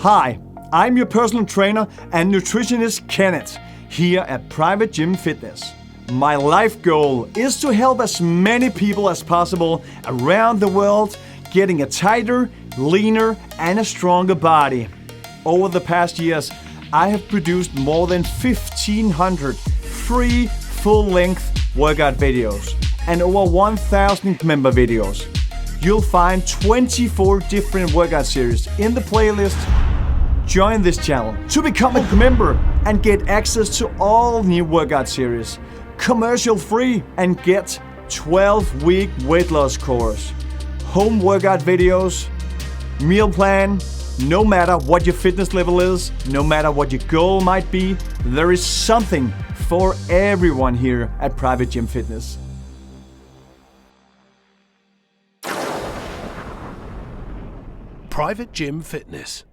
Hi, I'm your personal trainer and nutritionist Kenneth here at Private Gym Fitness. My life goal is to help as many people as possible around the world getting a tighter, leaner and a stronger body. Over the past years, I have produced more than 1,500 free full-length workout videos and over 1,000 member videos. You'll find 24 different workout series in the playlist. Join this channel to become a member and get access to all new workout series, commercial free, and get 12-week weight loss course, home workout videos, meal plan. No matter what your fitness level is, no matter what your goal might be, there is something for everyone here at Private Gym Fitness. Private Gym Fitness.